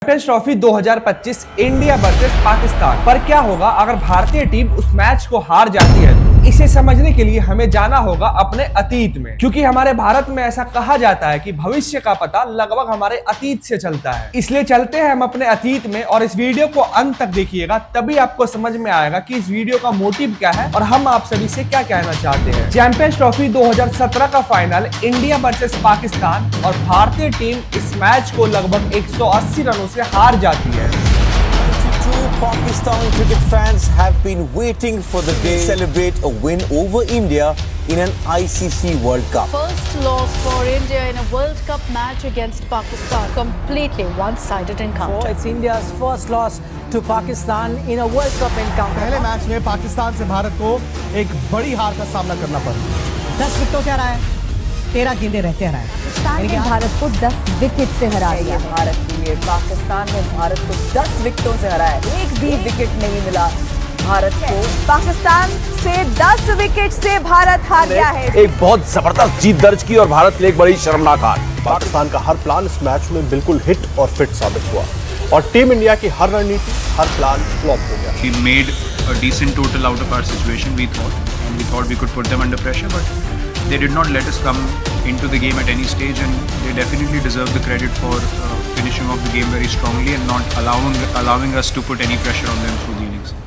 Champions trophy 2025 India versus Pakistan पर क्या होगा अगर भारतीय टीम उस मैच को हार जाती है। इसे समझने के लिए हमें जाना होगा अपने अतीत में, क्योंकि हमारे भारत में ऐसा कहा जाता है कि भविष्य का पता लगभग हमारे अतीत से चलता है। इसलिए चलते हैं हम अपने अतीत में और इस वीडियो को अंत तक देखिएगा, तभी आपको समझ में आएगा कि इस वीडियो का मोटिव क्या है और हम आप सभी से क्या कहना चाहते हैं। चैंपियंस ट्रॉफी 2017 का फाइनल इंडिया वर्सेस पाकिस्तान और भारतीय टीम इस मैच को लगभग 180 रनों से हार जाती है। Pakistan cricket fans have been waiting for the day to celebrate a win over India in an ICC World Cup. First loss for India in a World Cup match against Pakistan. Completely one-sided encounter. It's India's first loss to Pakistan in a World Cup encounter. पहले match में पाकिस्तान से भारत को एक बड़ी हार का सामना करना पड़ा। 10 विकेटों से हरा है, 13 गेंदें रहते हरा है। पाकिस्तान ने भारत को 10 विकेट से हरा दिया। भारत के लिए पाकिस्तान ने भारत को 10 विकेटों से हराया, एक भी विकेट नहीं मिला भारत को। पाकिस्तान से 10 विकेट से भारत हार गया है। एक बहुत जबरदस्त जीत दर्ज की और भारत के लिए एक बड़ी शर्मनाक हार। पाकिस्तान का हर प्लान इस मैच में बिल्कुल हिट और फिट साबित हुआ और टीम इंडिया की हर रणनीति, हर प्लान फ्लॉप हो गया। We made a decent total out of our situation, we thought we could put them under pressure, but they did not let us come into the game at any stage, and they definitely deserve the credit for finishing off the game very strongly and not allowing us to put any pressure on them through the innings.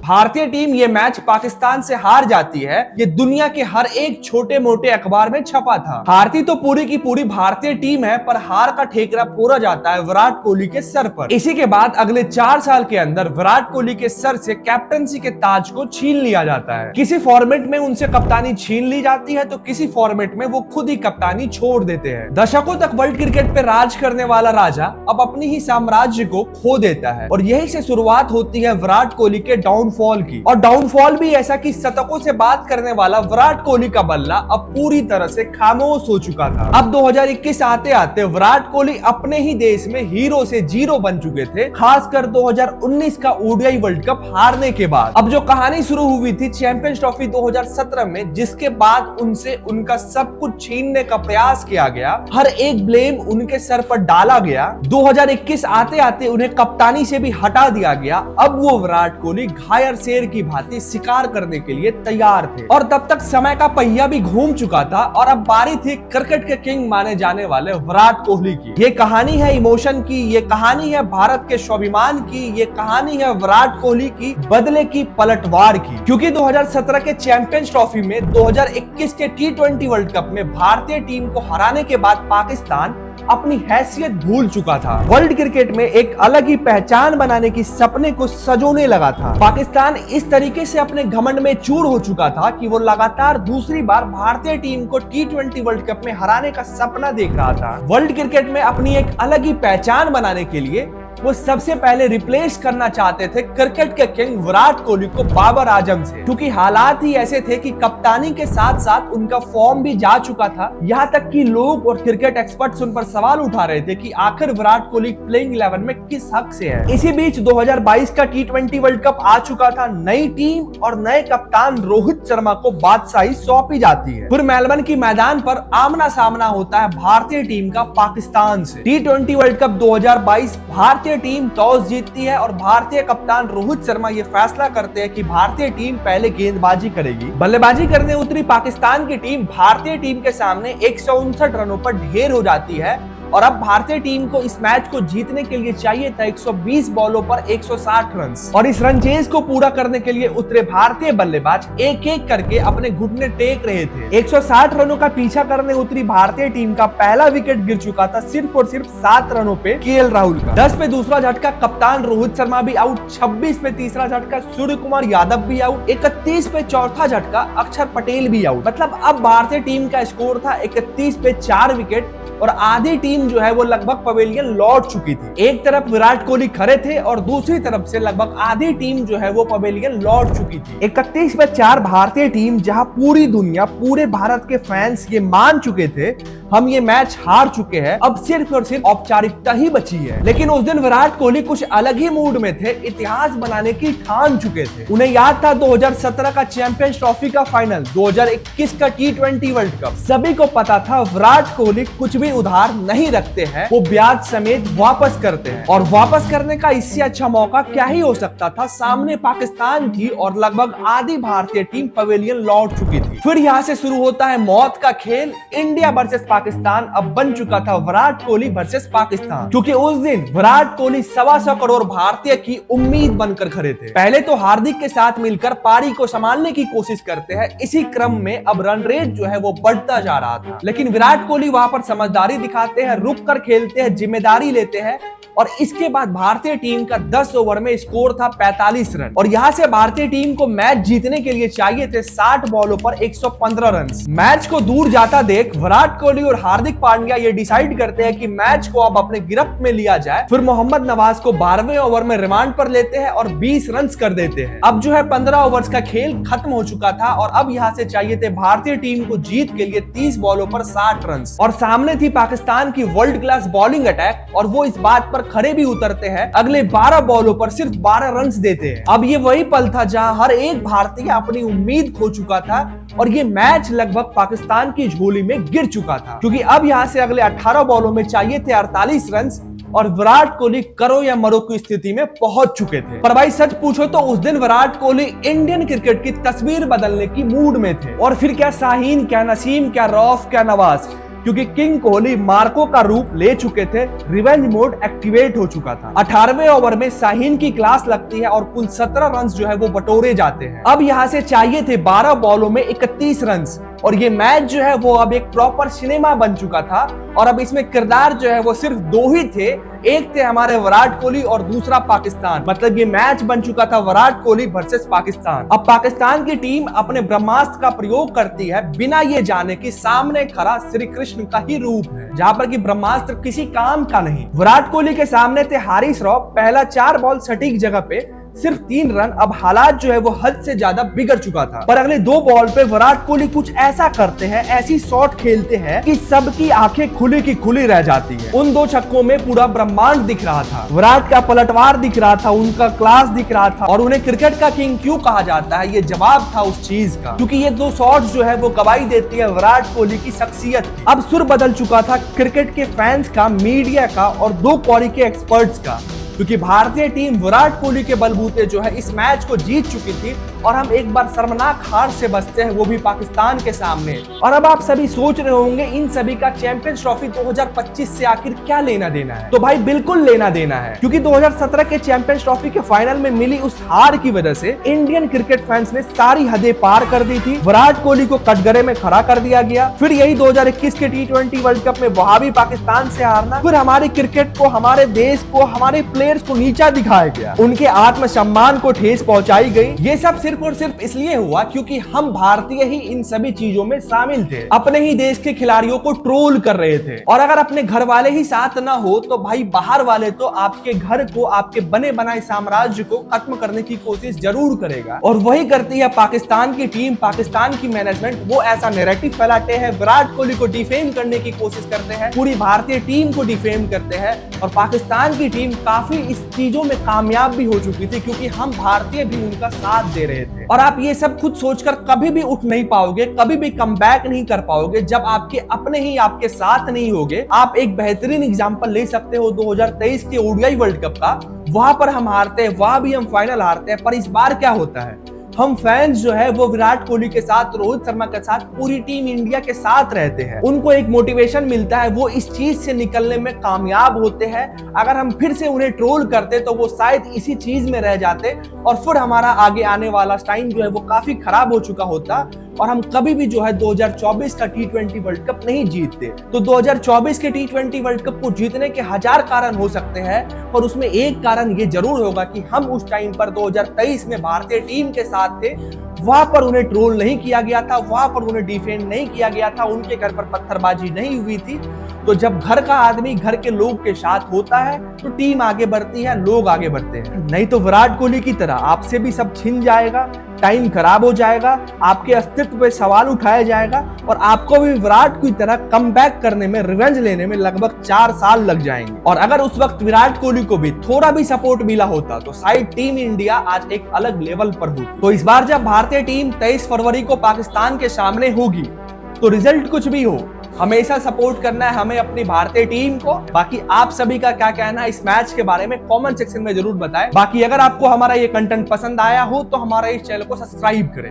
भारतीय team ये match Pakistan से हार जाती है, ये दुनिया के हर एक छोटे मोटे अखबार में छपा था। हारती तो पूरी की पूरी भारतीय टीम है, पर हार का ठेकरा पूरा जाता है विराट कोहली के सर पर। इसी के बाद अगले 4 साल के अंदर विराट कोहली के सर से कैप्टनसी के ताज को छीन लिया जाता है। किसी फॉर्मेट में उनसे कप्तानी छीन ली जाती है तो किसी फॉर्मेट में वो खुद ही कप्तानी छोड़ देते हैं। दशकों तक वर्ल्ड क्रिकेट पे राज करने वाला राजा अब अपनी ही साम्राज्य को खो देता है और यही से शुरुआत होती है विराट कोहली के डाउनफॉल की। और डाउनफॉल भी ऐसा कि शतकों से बात करने वाला विराट कोहली का बल्ला अब पूरी तरह से खामोश हो चुका था। अब 2021 आते आते विराट कोहली अपने ही देश में हीरो से जीरो बन चुके थे, खासकर 2019 का ओडीआई वर्ल्ड कप हारने के बाद। अब जो कहानी शुरू हुई थी चैंपियंस ट्रॉफी 2017 में, जिसके बाद उनसे उनका सब कुछ छीनने का प्रयास किया गया, हर एक ब्लेम उनके सर पर डाला गया। 2021 आते आते उन्हें कप्तानी से भी हटा दिया गया। अब वो विराट कोहली घायल शेर की भांति शिकार करने के लिए तैयार थे और तब तक समय का पहिया भी घूम चुका था और अब बारी थी क्रिकेट के किंग माने जाने वाले विराट कोहली की। ये कहानी है इमोशन की, ये कहानी है भारत के स्वाभिमान की, ये कहानी है विराट कोहली की बदले की पलटवार की। क्योंकि 2017 के चैंपियंस ट्रॉफी में 2021 के T20 वर्ल्ड कप में भारतीय टीम को हराने के बाद पाकिस्तान अपनी हैसियत भूल चुका था। वर्ल्ड क्रिकेट में एक अलग ही पहचान बनाने की सपने को सजोने लगा था। पाकिस्तान इस तरीके से अपने घमंड में चूर हो चुका था कि वो लगातार दूसरी बार भारतीय टीम को T20 वर्ल्ड कप में हराने का सपना देख रहा था। वर्ल्ड क्रिकेट में अपनी एक अलग ही पहचान बनाने के लिए वो सबसे पहले रिप्लेस करना चाहते थे क्रिकेट के किंग विराट कोहली को बाबर आजम से, क्योंकि हालात ही ऐसे थे कि कप्तानी के साथ साथ उनका फॉर्म भी जा चुका था। यहाँ तक कि लोग और क्रिकेट एक्सपर्ट्स उन पर सवाल उठा रहे थे कि आखिर विराट कोहली प्लेइंग 11 में किस हक से है। इसी बीच 2022 का T20 वर्ल्ड कप आ चुका था। नई टीम और नए कप्तान रोहित शर्मा को बादशाही सौंपी जाती है। फिर मेलबर्न की मैदान पर आमना सामना होता है भारतीय टीम का पाकिस्तान से। T20 वर्ल्ड कप 2022 भारतीय टीम टॉस जीतती है और भारतीय कप्तान रोहित शर्मा ये फैसला करते हैं कि भारतीय टीम पहले गेंदबाजी करेगी। बल्लेबाजी करने उतरी पाकिस्तान की टीम भारतीय टीम के सामने 159 रनों पर ढेर हो जाती है और अब भारतीय टीम को इस मैच को जीतने के लिए चाहिए था 120 बॉलों पर 160 रन और इस रन चेज को पूरा करने के लिए उतरे भारतीय बल्लेबाज एक एक करके अपने घुटने टेक रहे थे। 160 रनों का पीछा करने उतरी भारतीय टीम का पहला विकेट गिर चुका था सिर्फ और सिर्फ 7 रनों पे केएल राहुल का। 10 पे दूसरा झटका कप्तान रोहित शर्मा भी आउट, 26 पे तीसरा झटका सूर्य कुमार यादव भी आउट, 31 पे चौथा झटका अक्षर पटेल भी आउट। मतलब अब भारतीय टीम का स्कोर था 31 पे 4 विकेट और आधी टीम जो है वो लगभग पवेलियन लौट चुकी थी। एक तरफ विराट कोहली खड़े थे और दूसरी तरफ से लगभग आधी टीम जो है वो पवेलियन लौट चुकी थी। 31/4 भारतीय टीम, जहां पूरी दुनिया, पूरे भारत के फैंस ये मान चुके थे हम ये मैच हार चुके हैं, अब सिर्फ और सिर्फ औपचारिकता ही बची है। लेकिन उस दिन विराट कोहली कुछ अलग ही मूड में थे, इतिहास बनाने की ठान चुके थे। उन्हें याद था 2017 का चैंपियंस ट्रॉफी का फाइनल, 2021 का T20 वर्ल्ड कप। सभी को पता था विराट कोहली कुछ भी उधार नहीं रखते हैं, वो ब्याज समेत वापस करते हैं। और वापस करने का इससे अच्छा मौका क्या ही हो सकता था। सामने पाकिस्तान थी और लगभग आधी भारतीय टीम पवेलियन लौट चुकी थी। फिर यहाँ से शुरू होता है मौत का खेल। इंडिया वर्सेस पाकिस्तान अब बन चुका था विराट कोहली वर्सेस पाकिस्तान, क्योंकि उस दिन विराट कोहली 125 करोड़ भारतीय की उम्मीद बनकर खड़े थे। पहले तो हार्दिक के साथ मिलकर पारी को संभालने की कोशिश करते हैं, इसी क्रम में अब रन रेट जो है वो बढ़ता जा रहा था। लेकिन विराट कोहली वहां पर समझदारी दिखाते हैं, रुक कर खेलते हैं, जिम्मेदारी लेते हैं और इसके बाद भारतीय टीम का 10 ओवर में स्कोर था 45 रन और यहां से भारतीय टीम को मैच जीतने के लिए चाहिए थे 60 बॉलों पर 115 रन। मैच को दूर जाता देख विराट कोहली और हार्दिक पांड्या ये डिसाइड करते हैं कि मैच को अब अपने गिरफ्त में लिया जाए। फिर मोहम्मद नवाज को 12वें ओवर में रिमांड पर लेते हैं और 20 रन कर देते हैं। अब जो है 15 ओवर्स का खेल खत्म हो चुका था और अब यहां से चाहिए थे भारतीय टीम को जीत के लिए 30 बॉलों पर 60 रन और सामने थी पाकिस्तान की वर्ल्ड क्लास बॉलिंग अटैक और वो इस बात पर खड़े भी उतरते हैं, अगले 12 बॉलों पर सिर्फ 12 रन देते हैं। अब ये वही पल था जहां हर एक भारतीय अपनी उम्मीद खो चुका था और ये मैच लगभग पाकिस्तान की झोली में गिर चुका था, क्योंकि अब यहां से अगले 18 बॉलों में चाहिए थे 48 रन और विराट कोहली करो या मरो की स्थिति में पहुंच चुके थे। पर भाई सच पूछो तो उस दिन विराट कोहली इंडियन क्रिकेट की तस्वीर बदलने की मूड में थे। और फिर क्या शाहीन, क्या नसीम, क्या रौफ, क्या नवाज, क्योंकि किंग कोहली मार्को का रूप ले चुके थे, रिवेंज मोड एक्टिवेट हो चुका था। 18वें ओवर में शाहीन की क्लास लगती है और कुल 17 रन जो है वो बटोरे जाते हैं। अब यहां से चाहिए थे 12 बॉलों में 31 रन और ये मैच जो है वो अब एक प्रॉपर सिनेमा बन चुका था और अब इसमें किरदार जो है वो सिर्फ 2 ही थे, एक थे हमारे विराट कोहली और दूसरा पाकिस्तान। मतलब ये मैच बन चुका था विराट कोहली वर्सेस पाकिस्तान। अब पाकिस्तान की टीम अपने ब्रह्मास्त्र का प्रयोग करती है बिना ये जाने कि सामने खड़ा श्री कृष्ण का ही रूप है, जहां पर कि ब्रह्मास्त्र किसी काम का नहीं। विराट कोहली के सामने थे हारिस रॉफ, पहला 4 बॉल सटीक जगह पे, सिर्फ 3 रन। अब हालात जो है वो हद से ज्यादा बिगड़ चुका था, पर अगले 2 बॉल पे विराट कोहली कुछ ऐसा करते हैं, ऐसी शॉट खेलते हैं कि सबकी आंखें खुली की खुली रह जाती है। उन 2 छक्कों में पूरा ब्रह्मांड दिख रहा था, विराट का पलटवार दिख रहा था, उनका क्लास दिख रहा था और उन्हें क्रिकेट का किंग क्यों कहा जाता है ये जवाब था उस चीज का, क्योंकि ये 2 शॉट्स जो है वो गवाही देती है विराट कोहली की शख्सियत। अब सुर बदल चुका था क्रिकेट के फैंस का, मीडिया का और 2 कौड़ी के एक्सपर्ट्स का, क्योंकि भारतीय टीम विराट कोहली के बलबूते जो है इस मैच को जीत चुकी थी और हम एक बार शर्मनाक हार से बचते हैं, वो भी पाकिस्तान के सामने। और अब आप सभी सोच रहे होंगे इन सभी का चैंपियंस ट्रॉफी 2025 से आखिर क्या लेना देना है। तो भाई बिल्कुल लेना देना है, क्योंकि 2017 के चैंपियंस ट्रॉफी के फाइनल में मिली उस हार की वजह से इंडियन क्रिकेट फैंस ने सारी हदें पार कर दी थी। विराट कोहली को कटघरे में खड़ा कर दिया गया। फिर यही 2021 के T20 वर्ल्ड कप में वहां भी पाकिस्तान से हारना, फिर हमारे क्रिकेट को, हमारे देश को, हमारे प्लेयर्स को नीचा दिखाया गया, उनके आत्मसम्मान को ठेस पहुंचाई गई। ये सब सिर्फ और सिर्फ इसलिए हुआ क्योंकि हम भारतीय ही इन सभी चीजों में शामिल थे, अपने ही देश के खिलाड़ियों को ट्रोल कर रहे थे। और अगर अपने घर वाले ही साथ ना हो तो भाई बाहर वाले तो आपके घर को, आपके बने बनाए साम्राज्य को खत्म करने की कोशिश जरूर करेगा। और वही करती है पाकिस्तान की टीम, पाकिस्तान की मैनेजमेंट। वो ऐसा नैरेटिव फैलाते हैं, विराट कोहली को डिफेम करने की कोशिश करते हैं, पूरी भारतीय टीम को डिफेम करते हैं और पाकिस्तान की टीम काफी इस चीजों में कामयाब भी हो चुकी थी क्योंकि हम भारतीय भी उनका साथ दे रहे थे। और आप ये सब खुद सोचकर कभी भी उठ नहीं पाओगे, कभी भी कमबैक नहीं कर पाओगे जब आपके अपने ही आपके साथ नहीं होगे। आप एक बेहतरीन एग्जांपल ले सकते हो 2023 के ओडीआई वर्ल्ड कप का। वहां पर हम हारते हैं, वहां भी हम फाइनल हारते हैं, पर इस बार क्या होता है, हम फैंस जो है वो विराट कोहली के साथ, रोहित शर्मा के साथ, पूरी टीम इंडिया के साथ रहते हैं। उनको एक मोटिवेशन मिलता है, वो इस चीज से निकलने में कामयाब होते हैं। अगर हम फिर से उन्हें ट्रोल करते तो वो शायद इसी चीज में रह जाते और फिर हमारा आगे आने वाला टाइम जो है वो काफी खराब हो चुका होता और हम कभी भी जो है 2024 का T20 वर्ल्ड कप नहीं जीतते। तो 2024 के T20 वर्ल्ड कप को जीतने के 1000 कारण हो सकते हैं, पर उसमें एक कारण ये जरूर होगा कि हम उस टाइम पर 2023 में भारतीय टीम के साथ थे। वहां पर उन्हें ट्रोल नहीं किया गया था, वहां पर उन्हें डिफेंड नहीं किया गया था, उनके घर पर पत्थरबाजी नहीं हुई थी तो जब घर का आदमी घर के लोग के साथ होता है तो टीम आगे बढ़ती है, लोग आगे बढ़ते हैं। नहीं तो विराट कोहली की तरह आपसे भी सब छिन जाएगा, टाइम खराब हो जाएगा, आपके अस्तित्व पे सवाल उठाया जाएगा और आपको भी विराट की तरह कमबैक करने में, रिवेंज लेने में लगभग 4 साल लग जाएंगे। और अगर उस वक्त विराट कोहली को भी थोड़ा भी सपोर्ट मिला होता तो शायद टीम इंडिया आज एक अलग लेवल पर होती। तो इस बार जब भारतीय टीम 23 फरवरी को पाकिस्तान के सामने होगी तो रिजल्ट कुछ भी हो, हमेशा सपोर्ट करना है हमें अपनी भारतीय टीम को। बाकी आप सभी का क्या कहना है इस मैच के बारे में कमेंट सेक्शन में जरूर बताएं। बाकी अगर आपको हमारा ये कंटेंट पसंद आया हो तो हमारा इस चैनल को सब्सक्राइब करें।